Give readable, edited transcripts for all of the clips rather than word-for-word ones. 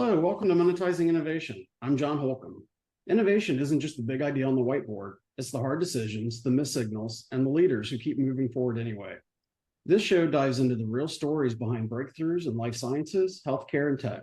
Hello, welcome to Monetizing Innovation. I'm John Holcomb. Innovation isn't just the big idea on the whiteboard. It's the hard decisions, the missed signals, and the leaders who keep moving forward anyway. This show dives into the real stories behind breakthroughs in life sciences, healthcare, and tech,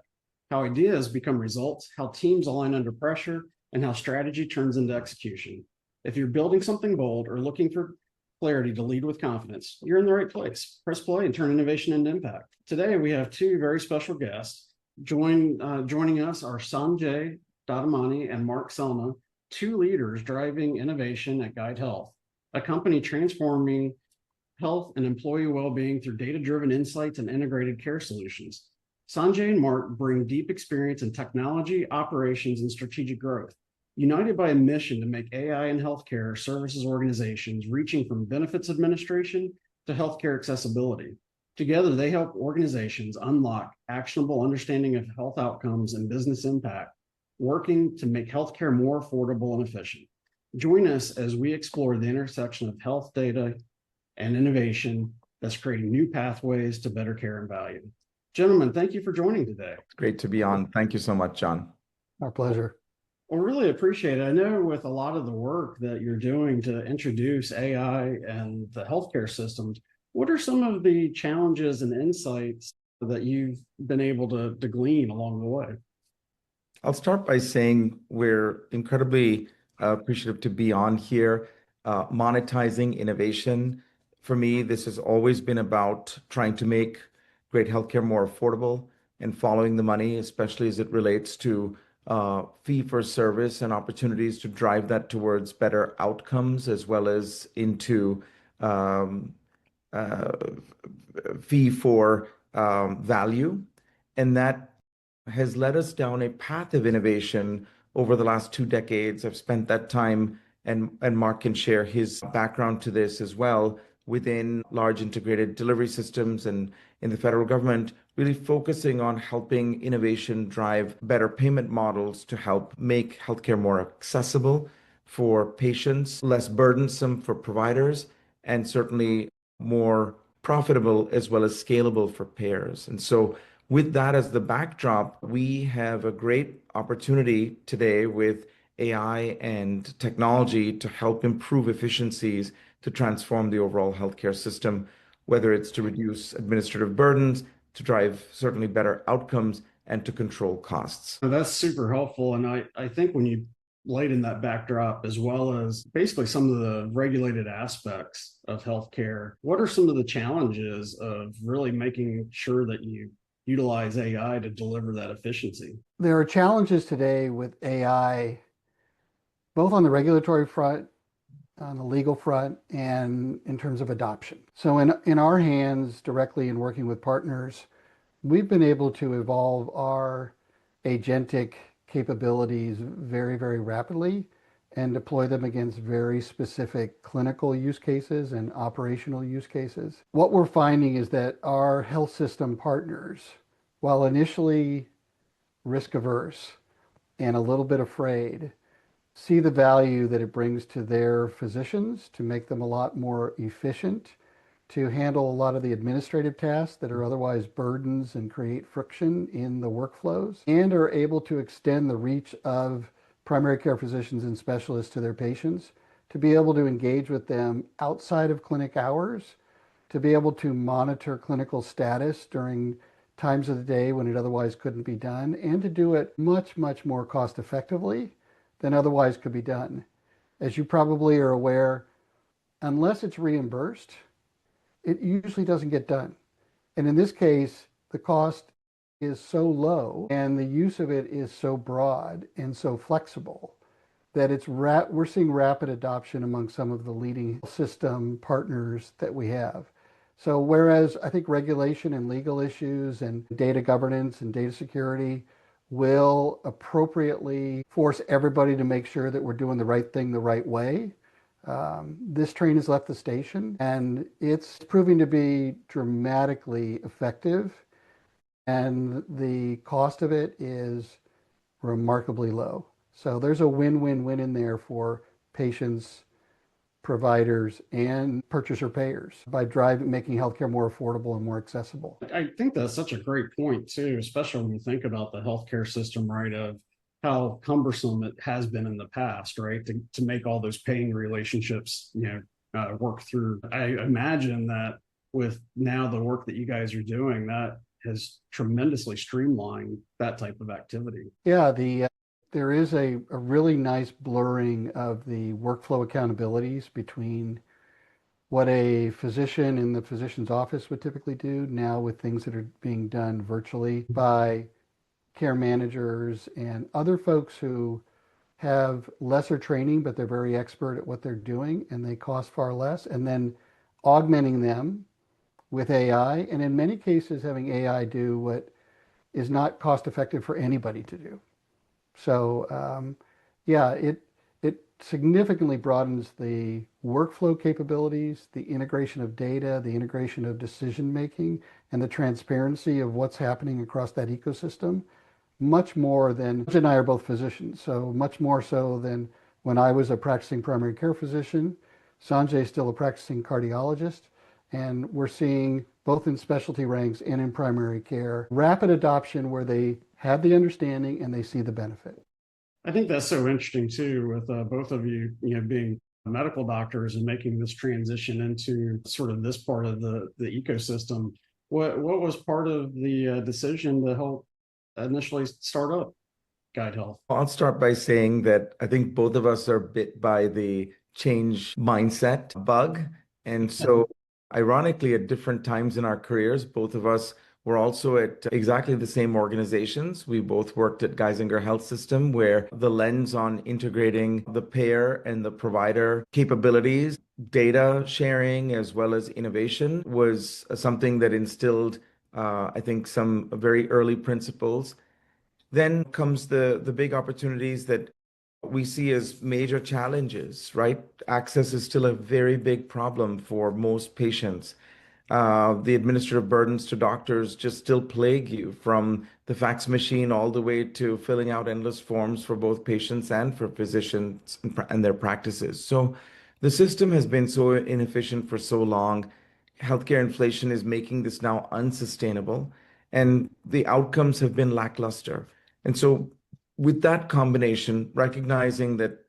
how ideas become results, how teams align under pressure, and how strategy turns into execution. If you're building something bold or looking for clarity to lead with confidence, you're in the right place. Press play and turn innovation into impact. Today, we have two very special guests. Joining us are Sanjay, Doddamani, and Mark Selna, two leaders driving innovation at Guide Health, a company transforming health and employee well-being through data-driven insights and integrated care solutions. Sanjay and Mark bring deep experience in technology, operations, and strategic growth, united by a mission to make AI and healthcare services organizations reaching from benefits administration to healthcare accessibility. Together, they help organizations unlock actionable understanding of health outcomes and business impact, working to make healthcare more affordable and efficient. Join us as we explore the intersection of health data and innovation that's creating new pathways to better care and value. Gentlemen, thank you for joining today. It's great to be on. Thank you so much, John. Our pleasure. Well, really appreciate it. I know with a lot of the work that you're doing to introduce AI and the healthcare systems, what are some of the challenges and insights that you've been able to glean along the way? I'll start by saying we're incredibly appreciative to be on here. Monetizing innovation. For me, this has always been about trying to make great healthcare more affordable and following the money, especially as it relates to fee for service and opportunities to drive that towards better outcomes, as well as into fee for value. And that has led us down a path of innovation over the last 2 decades. I've spent that time, and Mark can share his background to this as well, within large integrated delivery systems and in the federal government, really focusing on helping innovation drive better payment models to help make healthcare more accessible for patients, less burdensome for providers, and certainly more profitable as well as scalable for payers. And so with that as the backdrop, we have a great opportunity today with AI and technology to help improve efficiencies to transform the overall healthcare system, whether it's to reduce administrative burdens, to drive certainly better outcomes, and to control costs. That's super helpful. And I think when you laid in that backdrop, as well as basically some of the regulated aspects of healthcare, what are some of the challenges of really making sure that you utilize AI to deliver that efficiency? There are challenges today with AI, both on the regulatory front, on the legal front, and in terms of adoption. So in our hands, directly in working with partners, we've been able to evolve our agentic capabilities very, very rapidly and deploy them against very specific clinical use cases and operational use cases. What we're finding is that our health system partners, while initially risk averse and a little bit afraid, see the value that it brings to their physicians to make them a lot more efficient, to handle a lot of the administrative tasks that are otherwise burdens and create friction in the workflows, and are able to extend the reach of primary care physicians and specialists to their patients, to be able to engage with them outside of clinic hours, to be able to monitor clinical status during times of the day when it otherwise couldn't be done, and to do it much, much more cost effectively than otherwise could be done. As you probably are aware, unless it's reimbursed, it usually doesn't get done. And in this case, the cost is so low and the use of it is so broad and so flexible that we're seeing rapid adoption among some of the leading system partners that we have. So whereas I think regulation and legal issues and data governance and data security will appropriately force everybody to make sure that we're doing the right thing the right way, this train has left the station, and it's proving to be dramatically effective, and the cost of it is remarkably low. So there's a win-win-win in there for patients, providers, and purchaser payers by making healthcare more affordable and more accessible. I think that's such a great point too, especially when you think about the healthcare system, right? Of how cumbersome it has been in the past, right? To make all those paying relationships, work through. I imagine that with now the work that you guys are doing, that has tremendously streamlined that type of activity. Yeah, there is a really nice blurring of the workflow accountabilities between what a physician in the physician's office would typically do now with things that are being done virtually by care managers and other folks who have lesser training, but they're very expert at what they're doing and they cost far less, and then augmenting them with AI, and in many cases having AI do what is not cost effective for anybody to do. So yeah, it significantly broadens the workflow capabilities, the integration of data, the integration of decision making, and the transparency of what's happening across that ecosystem. Much more than Sanjay and I are both physicians, so much more so than when I was a practicing primary care physician. Sanjay is still a practicing cardiologist, and we're seeing both in specialty ranks and in primary care rapid adoption where they have the understanding and they see the benefit. I think that's so interesting too, with both of you, being medical doctors and making this transition into sort of this part of the ecosystem. What was part of the decision to help initially start up Guide Health? I'll start by saying that I think both of us are bit by the change mindset bug. And so, ironically, at different times in our careers, both of us were also at exactly the same organizations. We both worked at Geisinger Health System, where the lens on integrating the payer and the provider capabilities, data sharing, as well as innovation was something that instilled, I think, some very early principles. Then comes the big opportunities that we see as major challenges, right? Access is still a very big problem for most patients. The administrative burdens to doctors just still plague you, from the fax machine all the way to filling out endless forms for both patients and for physicians and their practices. So the system has been so inefficient for so long. Healthcare inflation is making this now unsustainable, and the outcomes have been lackluster. And so, with that combination, recognizing that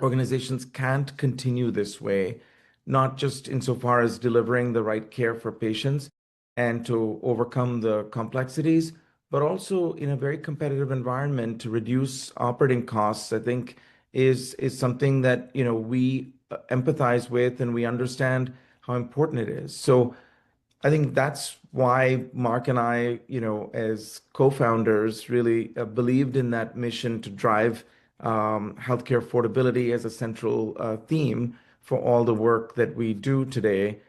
organizations can't continue this way, not just insofar as delivering the right care for patients and to overcome the complexities, but also in a very competitive environment to reduce operating costs, I think is something that we empathize with and we understand how important it is. So I think that's why Mark and I, as co-founders, really believed in that mission to drive healthcare affordability as a central theme for all the work that we do today.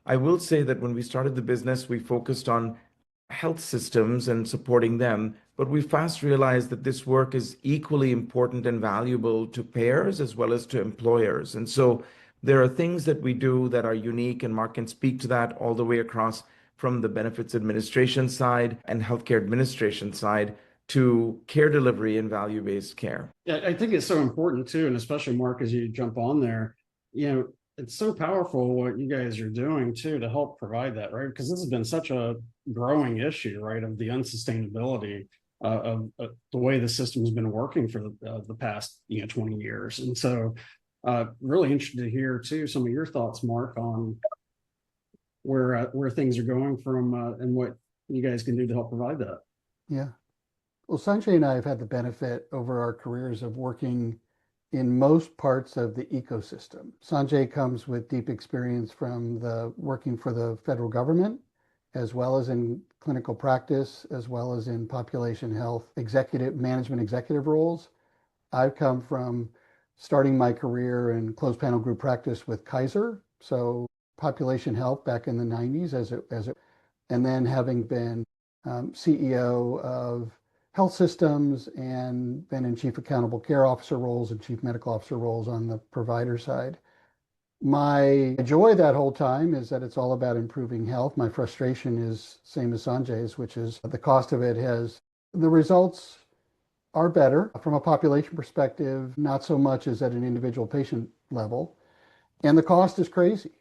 I will say that when we started the business, we focused on health systems and supporting them, but we fast realized that this work is equally important and valuable to payers as well as to employers. And so there are things that we do that are unique, and Mark can speak to that all the way across from the benefits administration side and healthcare administration side to care delivery and value-based care. Yeah, I think it's so important too, and especially Mark, as you jump on there, it's so powerful what you guys are doing too to help provide that, right? Because this has been such a growing issue, right, of the unsustainability of the way the system has been working for the past 20 years. And so really interested to hear too some of your thoughts, Mark, on where things are going from and what you guys can do to help provide that. Yeah. Well, Sanjay and I have had the benefit over our careers of working in most parts of the ecosystem. Sanjay comes with deep experience from working for the federal government, as well as in clinical practice, as well as in population health management executive roles. I've come from starting my career in closed panel group practice with Kaiser, so population health back in the 90s and then having been CEO of health systems and been in chief accountable care officer roles and chief medical officer roles on the provider side. My joy that whole time is that it's all about improving health. My frustration is same as Sanjay's, which is the cost of it the results are better from a population perspective, not so much as at an individual patient level. And the cost is crazy,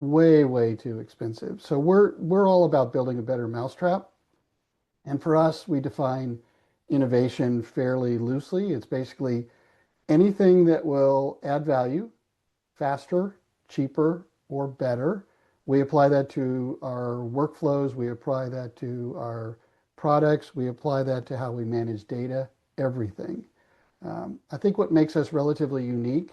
way, way too expensive. So we're all about building a better mousetrap. And for us, we define innovation fairly loosely. It's basically anything that will add value faster, cheaper, or better. We apply that to our workflows. We apply that to our products. We apply that to how we manage data, everything. I think what makes us relatively unique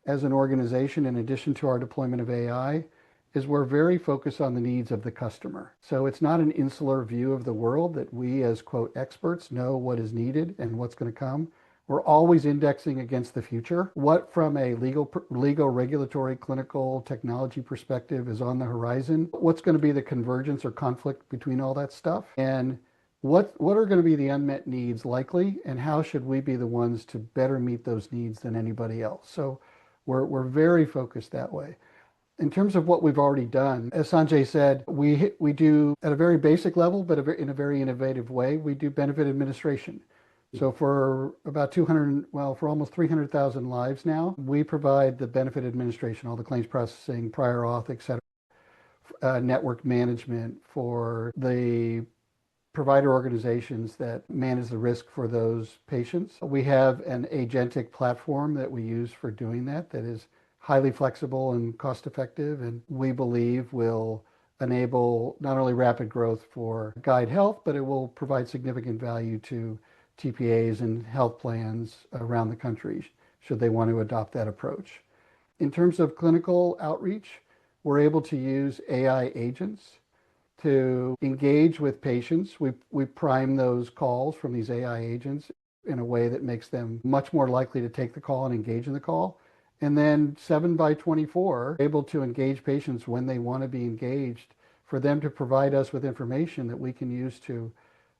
as an organization, in addition to our deployment of AI, is we're very focused on the needs of the customer. So it's not an insular view of the world that we as quote experts know what is needed and what's going to come. We're always indexing against the future. What from a legal, regulatory, clinical, technology perspective is on the horizon? What's going to be the convergence or conflict between all that stuff? And what are going to be the unmet needs likely, and how should we be the ones to better meet those needs than anybody else? So we're very focused that way. In terms of what we've already done, as Sanjay said, we do at a very basic level, but in a very innovative way, we do benefit administration. So for about 200, well, for almost 300,000 lives now, we provide the benefit administration, all the claims processing, prior auth, et cetera, network management for the provider organizations that manage the risk for those patients. We have an agentic platform that we use for doing that is highly flexible and cost effective, and we believe will enable not only rapid growth for Guide Health, but it will provide significant value to TPAs and health plans around the country should they want to adopt that approach. In terms of clinical outreach, we're able to use AI agents to engage with patients. We prime those calls from these AI agents in a way that makes them much more likely to take the call and engage in the call. And then 7 by 24, able to engage patients when they want to be engaged, for them to provide us with information that we can use to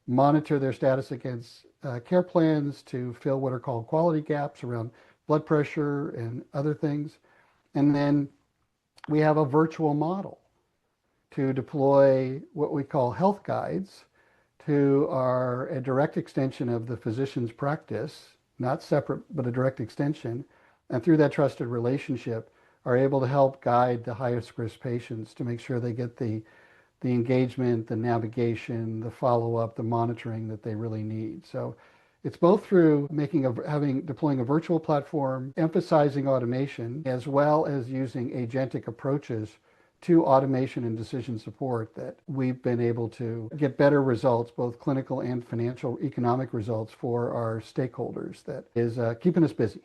monitor their status against care plans, to fill what are called quality gaps around blood pressure and other things. And then we have a virtual model to deploy what we call health guides to a direct extension of the physician's practice, not separate, but a direct extension. And through that trusted relationship, are able to help guide the highest risk patients to make sure they get the engagement, the navigation, the follow-up, the monitoring that they really need. So it's both through deploying a virtual platform, emphasizing automation, as well as using agentic approaches to automation and decision support that we've been able to get better results, both clinical and financial economic results for our stakeholders. That is keeping us busy.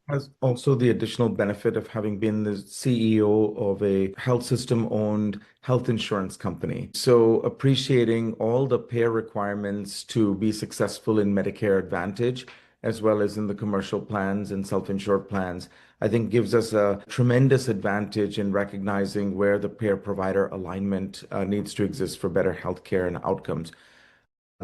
Has also the additional benefit of having been the CEO of a health system-owned health insurance company. So appreciating all the payer requirements to be successful in Medicare Advantage, as well as in the commercial plans and self-insured plans, I think gives us a tremendous advantage in recognizing where the payer-provider alignment needs to exist for better healthcare and outcomes.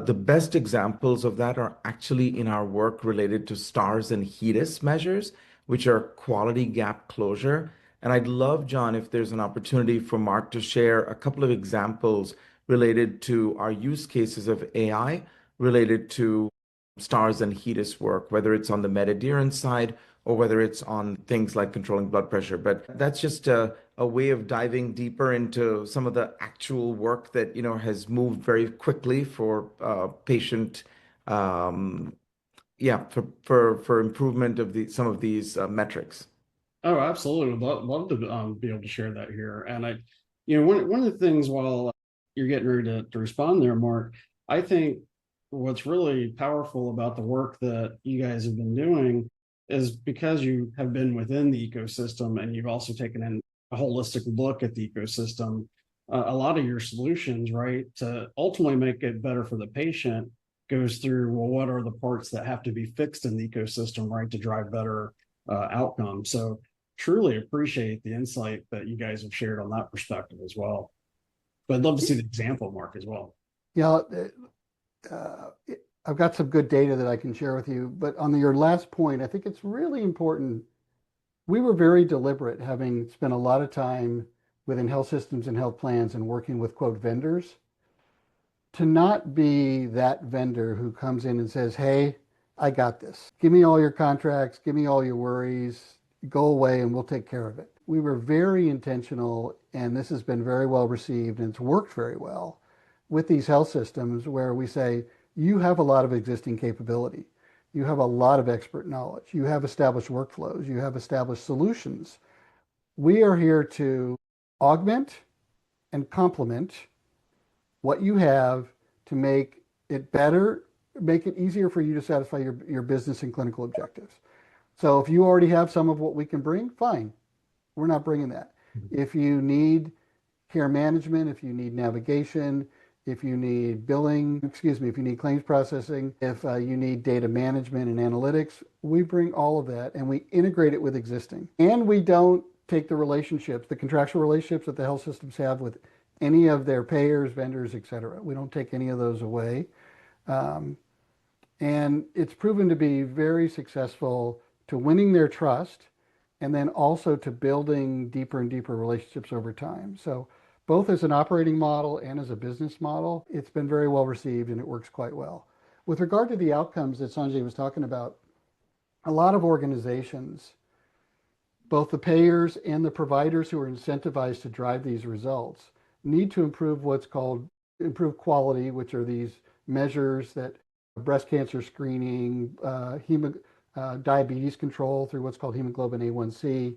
The best examples of that are actually in our work related to STARS and HEDIS measures, which are quality gap closure. And I'd love, John, if there's an opportunity for Mark to share a couple of examples related to our use cases of AI related to STARS and HEDIS work, whether it's on the med adherence side or whether it's on things like controlling blood pressure. But that's just a way of diving deeper into some of the actual work that has moved very quickly for patient, for improvement of some of these metrics. Oh, absolutely. Would love to be able to share that here. And one of the things while you're getting ready to respond there, Mark, I think what's really powerful about the work that you guys have been doing is because you have been within the ecosystem and you've also taken in a holistic look at the ecosystem. A lot of your solutions, right, to ultimately make it better for the patient goes through, well, what are the parts that have to be fixed in the ecosystem, right, to drive better outcomes. So truly appreciate the insight that you guys have shared on that perspective as well. But I'd love to see the example, Mark, as well. Yeah, I've got some good data that I can share with you. But on your last point, I think it's really important. We were very deliberate, having spent a lot of time within health systems and health plans and working with, quote, vendors, to not be that vendor who comes in and says, hey, I got this. Give me all your contracts. Give me all your worries. go away and we'll take care of it. We were very intentional, and this has been very well received, and it's worked very well with these health systems where we say, you have a lot of existing capability. You have a lot of expert knowledge. You have established workflows. You have established solutions. We are here to augment and complement what you have to make it better, make it easier for you to satisfy your business and clinical objectives. So if you already have some of what we can bring, fine. We're not bringing that. If you need care management, if you need navigation, if you need billing, if you need claims processing, if you need data management and analytics, we bring all of that and we integrate it with existing. And we don't take the relationships, the contractual relationships that the health systems have with any of their payers, vendors, et cetera. We don't take any of those away. And it's proven to be very successful to winning their trust and then also to building deeper and deeper relationships over time. So both as an operating model and as a business model, it's been very well received and it works quite well. With regard to the outcomes that Sanjay was talking about, a lot of organizations, both the payers and the providers who are incentivized to drive these results, need to improve what's called improved quality, which are these measures that breast cancer screening, diabetes control through what's called hemoglobin A1C.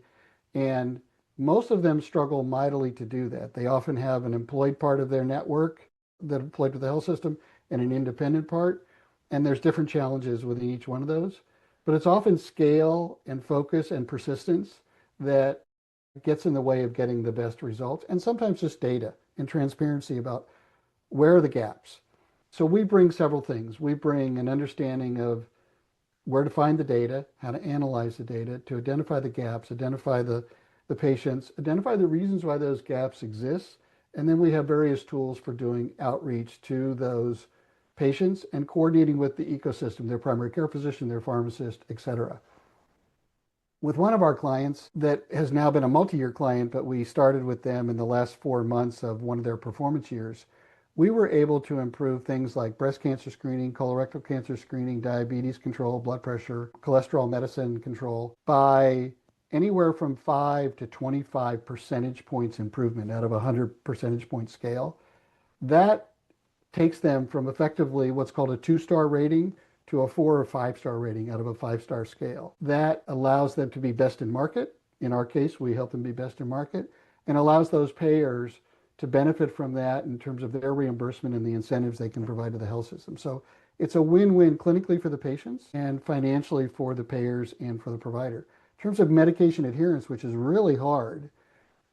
And most of them struggle mightily to do that. They often have an employed part of their network that employed with the health system and an independent part. And there's different challenges within each one of those. But it's often scale and focus and persistence that gets in the way of getting the best results. And sometimes just data and transparency about where are the gaps. So we bring several things. We bring an understanding of where to find the data, how to analyze the data, to identify the gaps, identify the patients, identify the reasons why those gaps exist. And then we have various tools for doing outreach to those patients and coordinating with the ecosystem, their primary care physician, their pharmacist, et cetera. With one of our clients that has now been a multi-year client, but we started with them in the last 4 months of one of their performance years, we were able to improve things like breast cancer screening, colorectal cancer screening, diabetes control, blood pressure, cholesterol medicine control by anywhere from 5 to 25 percentage points improvement out of a 100 percentage point scale. That takes them from effectively what's called a 2-star rating to a 4 or 5-star rating out of a 5-star scale. That allows them to be best in market. In our case, we help them be best in market, and allows those payers to benefit from that in terms of their reimbursement and the incentives they can provide to the health system. So it's a win-win clinically for the patients and financially for the payers and for the provider. In terms of medication adherence, which is really hard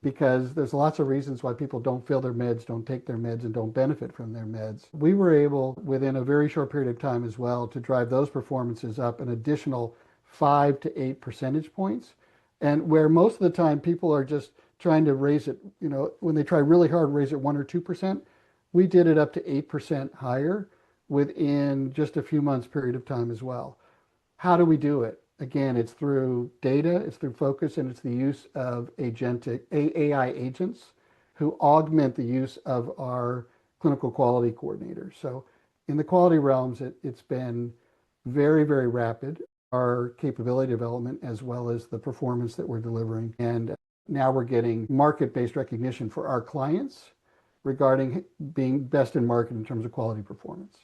because there's lots of reasons why people don't fill their meds, don't take their meds, and don't benefit from their meds. We were able, within a very short period of time as well, to drive those performances up an additional 5 to 8 percentage points. And where most of the time people are just trying to raise it, when they try really hard, raise it 1 or 2%, we did it up to 8% higher within just a few months period of time as well. How do we do it? Again, it's through data, it's through focus, and it's the use of AI agents who augment the use of our clinical quality coordinators. So in the quality realms, it's been very, very rapid, our capability development as well as the performance that we're delivering. And now we're getting market-based recognition for our clients regarding being best in market in terms of quality performance.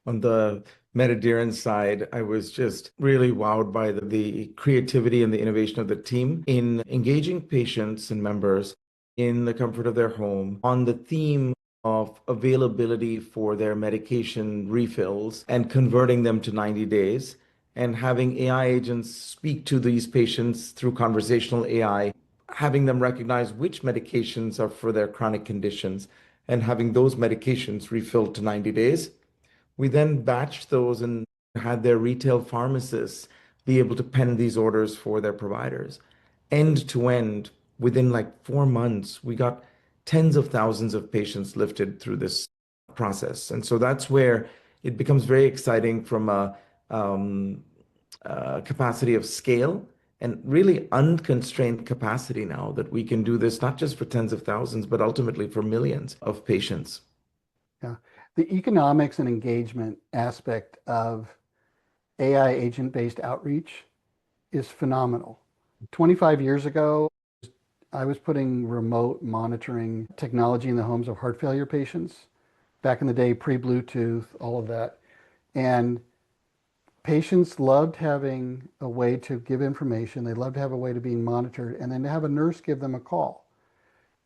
On the MedAdherence side, I was just really wowed by the creativity and the innovation of the team in engaging patients and members in the comfort of their home on the theme of availability for their medication refills and converting them to 90 days, and having AI agents speak to these patients through conversational AI, having them recognize which medications are for their chronic conditions and having those medications refilled to 90 days. We then batched those and had their retail pharmacists be able to pen these orders for their providers. End to end, within like 4 months, we got tens of thousands of patients lifted through this process. And so that's where it becomes very exciting from a capacity of scale and really unconstrained capacity now that we can do this not just for tens of thousands, but ultimately for millions of patients. Yeah. The economics and engagement aspect of AI agent-based outreach is phenomenal. 25 years ago, I was putting remote monitoring technology in the homes of heart failure patients. Back in the day, pre-Bluetooth, all of that. And patients loved having a way to give information. They loved to have a way to being monitored and then to have a nurse give them a call.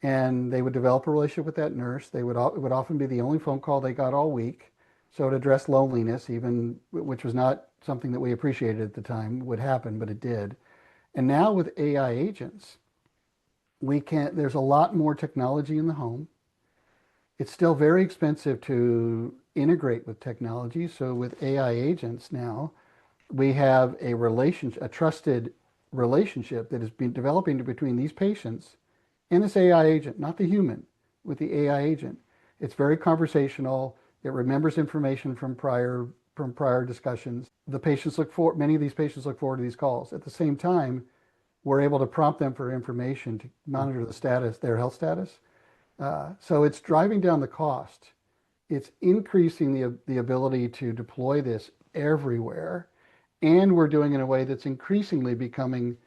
And they would develop a relationship with that nurse. It would often be the only phone call they got all week. So it addressed loneliness, even which was not something that we appreciated at the time would happen, but it did. And now with AI agents, there's a lot more technology in the home. It's still very expensive to integrate with technology. So with AI agents now, we have a trusted relationship that has been developing between these patients and this AI agent, not the human, with the AI agent. It's very conversational. It remembers information from prior discussions. Many of these patients look forward to these calls. At the same time, we're able to prompt them for information to monitor their health status. So it's driving down the cost. It's increasing the ability to deploy this everywhere. And we're doing it in a way that's increasingly becoming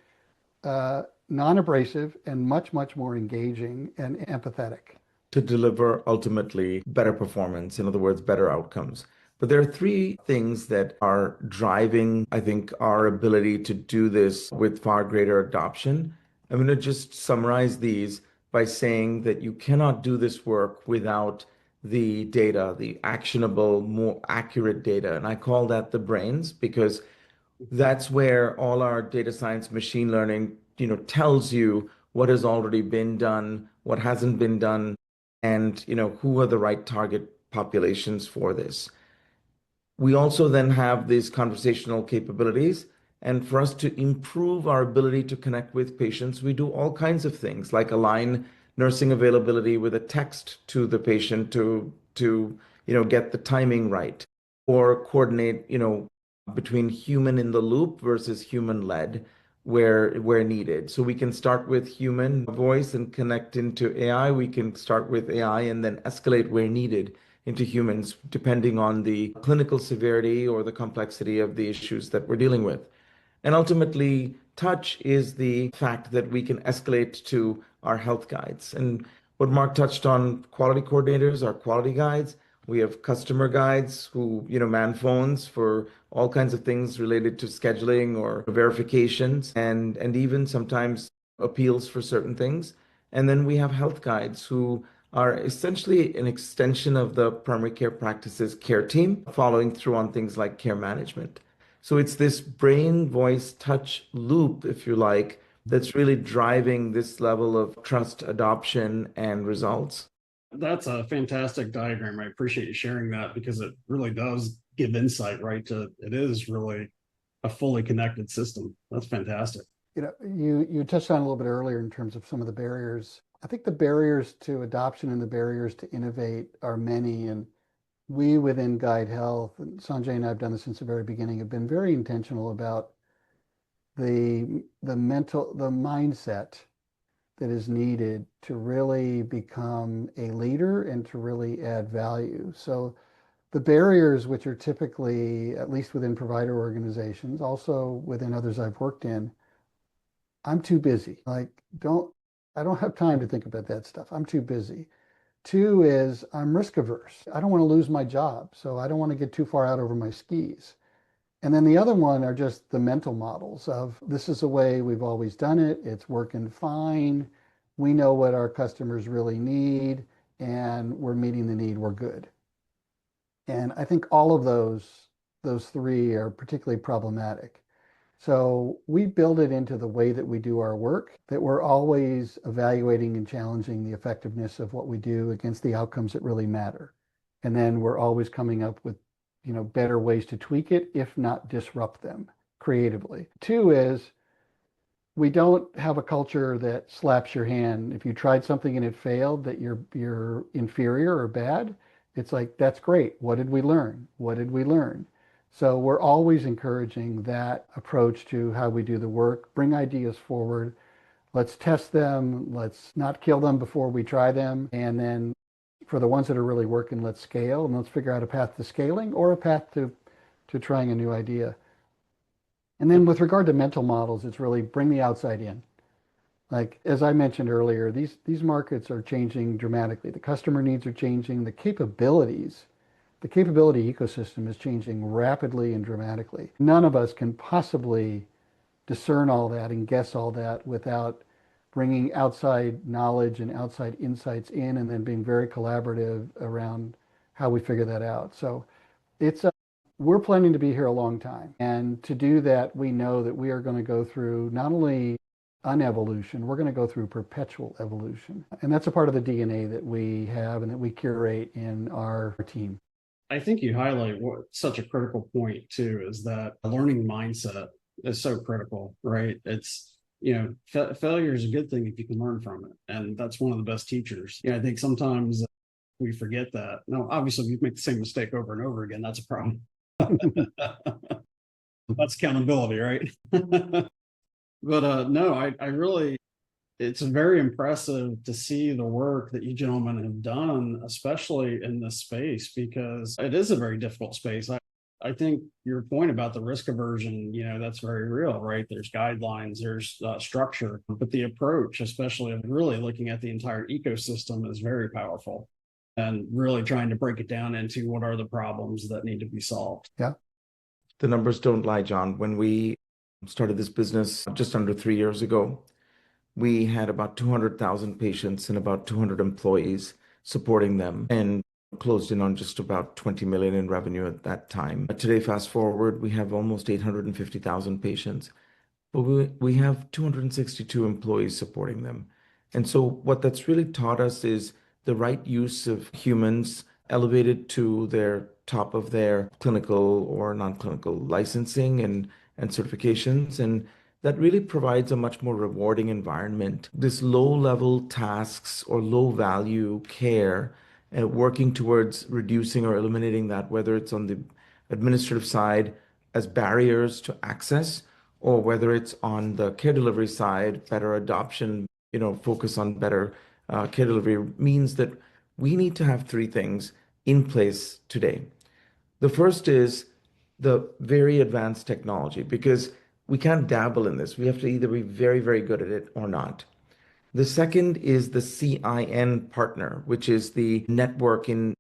non-abrasive and much, much more engaging and empathetic. To deliver ultimately better performance, in other words, better outcomes. But there are three things that are driving, I think, our ability to do this with far greater adoption. I'm going to just summarize these by saying that you cannot do this work without the data, the actionable, more accurate data. And I call that the brains because that's where all our data science, machine learning, tells you what has already been done, what hasn't been done, and who are the right target populations for this. We also then have these conversational capabilities. And for us to improve our ability to connect with patients, we do all kinds of things like align nursing availability with a text to the patient to get the timing right, or coordinate, between human in the loop versus human led where needed. So we can start with human voice and connect into AI. We can start with AI and then escalate where needed into humans, depending on the clinical severity or the complexity of the issues that we're dealing with. And ultimately, touch is the fact that we can escalate to our health guides. And what Mark touched on, quality coordinators are quality guides. We have customer guides who, man phones for all kinds of things related to scheduling or verifications and even sometimes appeals for certain things. And then we have health guides who are essentially an extension of the primary care practices care team, following through on things like care management. So it's this brain, voice, touch loop, if you like, that's really driving this level of trust, adoption, and results. That's a fantastic diagram. I appreciate you sharing that because it really does give insight, right? It is really a fully connected system. That's fantastic. You touched on a little bit earlier in terms of some of the barriers. I think the barriers to adoption and the barriers to innovate are many, and we within Guide Health, and Sanjay and I have done this since the very beginning, have been very intentional about the mindset that is needed to really become a leader and to really add value. So the barriers, which are typically, at least within provider organizations, also within others I've worked in, I'm too busy. I don't have time to think about that stuff. I'm too busy. Two is I'm risk averse. I don't want to lose my job, so I don't want to get too far out over my skis. And then the other one are just the mental models of this is the way we've always done it. It's working fine. We know what our customers really need, and we're meeting the need. We're good. And I think all of those three are particularly problematic. So we build it into the way that we do our work, that we're always evaluating and challenging the effectiveness of what we do against the outcomes that really matter. And then we're always coming up with, better ways to tweak it, if not disrupt them creatively. Two is we don't have a culture that slaps your hand. If you tried something and it failed, that you're inferior or bad. It's like, that's great. What did we learn? What did we learn? So we're always encouraging that approach to how we do the work, bring ideas forward. Let's test them. Let's not kill them before we try them. And then for the ones that are really working, let's scale and let's figure out a path to scaling or a path to trying a new idea. And then with regard to mental models, it's really bring the outside in. Like as I mentioned earlier, these markets are changing dramatically. The customer needs are changing. The capability ecosystem is changing rapidly and dramatically. None of us can possibly discern all that and guess all that without bringing outside knowledge and outside insights in, and then being very collaborative around how we figure that out. So it's we're planning to be here a long time. And to do that, we know that we are going to go through not only an evolution, we're going to go through perpetual evolution. And that's a part of the DNA that we have and that we curate in our team. I think you highlight what such a critical point too, is that a learning mindset is so critical, right? It's, failure is a good thing if you can learn from it. And that's one of the best teachers. I think sometimes we forget that. Now, obviously, if you make the same mistake over and over again, that's a problem. That's accountability, right? But no, I really, it's very impressive to see the work that you gentlemen have done, especially in this space, because it is a very difficult space. I think your point about the risk aversion, that's very real, right? There's guidelines, there's structure, but the approach, especially of really looking at the entire ecosystem, is very powerful and really trying to break it down into what are the problems that need to be solved. Yeah. The numbers don't lie, John. When we started this business just under 3 years ago, we had about 200,000 patients and about 200 employees supporting them, and closed in on just about 20 million in revenue at that time. Today, fast forward, we have almost 850,000 patients, but we have 262 employees supporting them. And so what that's really taught us is the right use of humans elevated to their top of their clinical or non-clinical licensing and certifications. And that really provides a much more rewarding environment. This low-level tasks or low-value care, working towards reducing or eliminating that, whether it's on the administrative side as barriers to access, or whether it's on the care delivery side, better adoption, focus on better care delivery, means that we need to have three things in place today. The first is the very advanced technology, because we can't dabble in this. We have to either be very, very good at it or not. The second is the CIN partner, which is the network in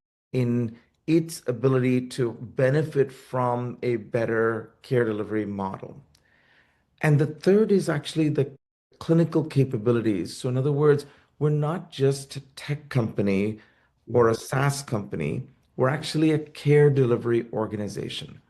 its ability to benefit from a better care delivery model. And the third is actually the clinical capabilities. So in other words, we're not just a tech company or a SaaS company. We're actually a care delivery organization.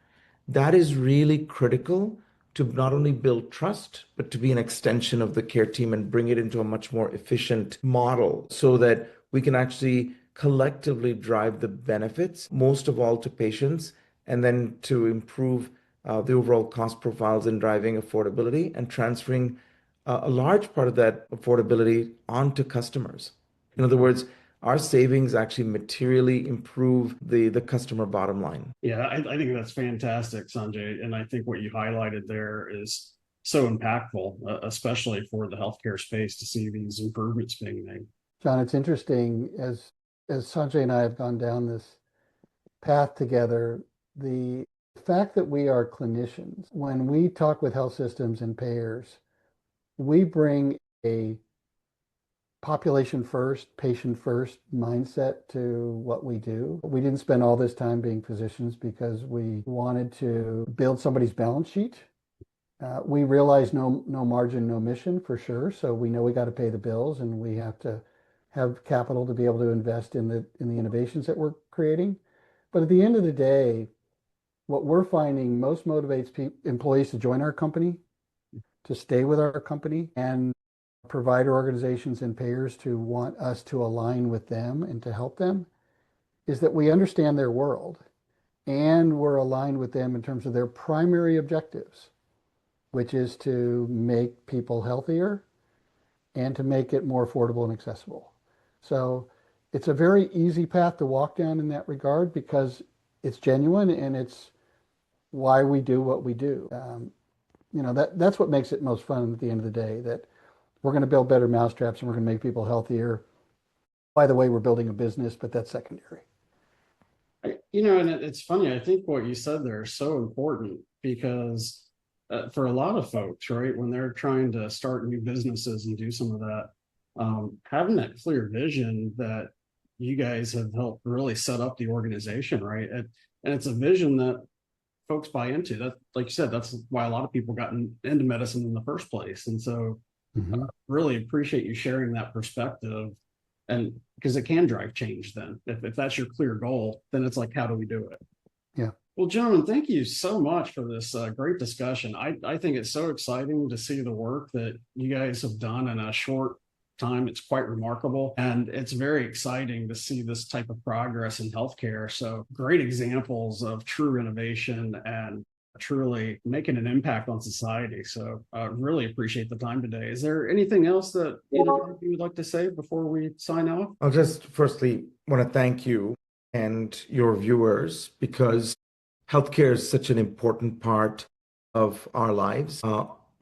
That is really critical to not only build trust, but to be an extension of the care team and bring it into a much more efficient model so that we can actually collectively drive the benefits, most of all to patients, and then to improve the overall cost profiles in driving affordability and transferring a large part of that affordability onto customers. In other words, our savings actually materially improve the customer bottom line. Yeah, I think that's fantastic, Sanjay. And I think what you highlighted there is so impactful, especially for the healthcare space, to see these improvements being made. John, it's interesting as Sanjay and I have gone down this path together, the fact that we are clinicians, when we talk with health systems and payers, we bring a population first, patient first mindset to what we do. We didn't spend all this time being physicians because we wanted to build somebody's balance sheet. We realize no margin, no mission for sure. So we know we got to pay the bills, and we have to have capital to be able to invest in the innovations that we're creating. But at the end of the day, what we're finding most motivates employees to join our company, to stay with our company, and provider organizations and payers to want us to align with them and to help them, is that we understand their world and we're aligned with them in terms of their primary objectives, which is to make people healthier and to make it more affordable and accessible. So it's a very easy path to walk down in that regard because it's genuine and it's why we do what we do. That's what makes it most fun at the end of the day, that we're going to build better mousetraps and we're going to make people healthier. By the way, we're building a business, but that's secondary. And it's funny. I think what you said there is so important because for a lot of folks, right, when they're trying to start new businesses and do some of that, having that clear vision that you guys have helped really set up the organization, right? And it's a vision that folks buy into. That, like you said, that's why a lot of people got into medicine in the first place. And so, really appreciate you sharing that perspective, and because it can drive change. Then, if that's your clear goal, then it's like, how do we do it? Yeah. Well, gentlemen, thank you so much for this great discussion. I think it's so exciting to see the work that you guys have done in a short time. It's quite remarkable. And it's very exciting to see this type of progress in healthcare. So great examples of true innovation and truly making an impact on society. So really appreciate the time today. Is there anything else that either of you would like to say before we sign off? I'll just firstly want to thank you and your viewers, because healthcare is such an important part of our lives.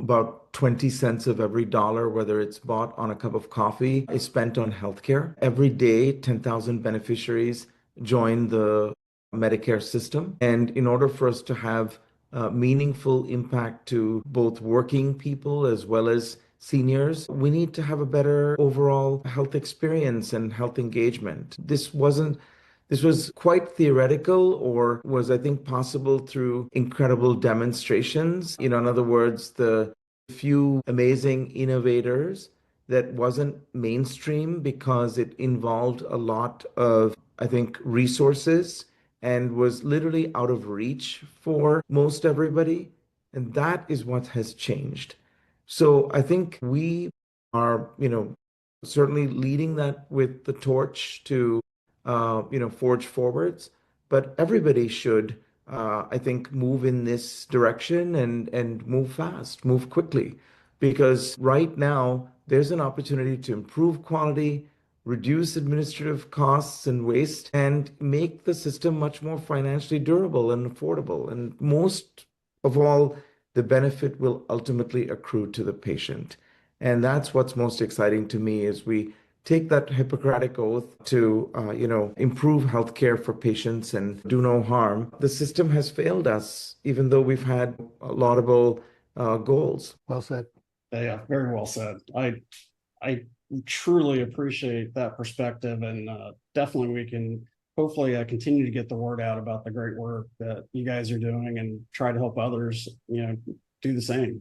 About 20 cents of every dollar, whether it's bought on a cup of coffee, is spent on healthcare. Every day, 10,000 beneficiaries join the Medicare system. And in order for us to have meaningful impact to both working people as well as seniors, we need to have a better overall health experience and health engagement. This was quite theoretical, or was, I think, possible through incredible demonstrations. In other words, the few amazing innovators that wasn't mainstream because it involved a lot of, I think, resources and was literally out of reach for most everybody. And that is what has changed. So I think we are, certainly leading that with the torch to forge forwards. But everybody should, I think, move in this direction and move fast, move quickly, because right now there's an opportunity to improve quality, reduce administrative costs and waste, and make the system much more financially durable and affordable. And most of all, the benefit will ultimately accrue to the patient. And that's what's most exciting to me, is we take that Hippocratic oath to, improve healthcare for patients and do no harm. The system has failed us, even though we've had laudable goals. Well said. Yeah, very well said. I truly appreciate that perspective, and definitely we can hopefully continue to get the word out about the great work that you guys are doing, and try to help others, do the same.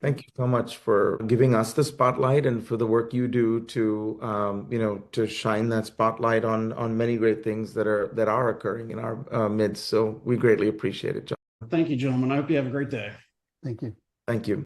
Thank you so much for giving us the spotlight and for the work you do to shine that spotlight on many great things that are occurring in our midst. So we greatly appreciate it, John. Thank you, gentlemen. I hope you have a great day. Thank you. Thank you.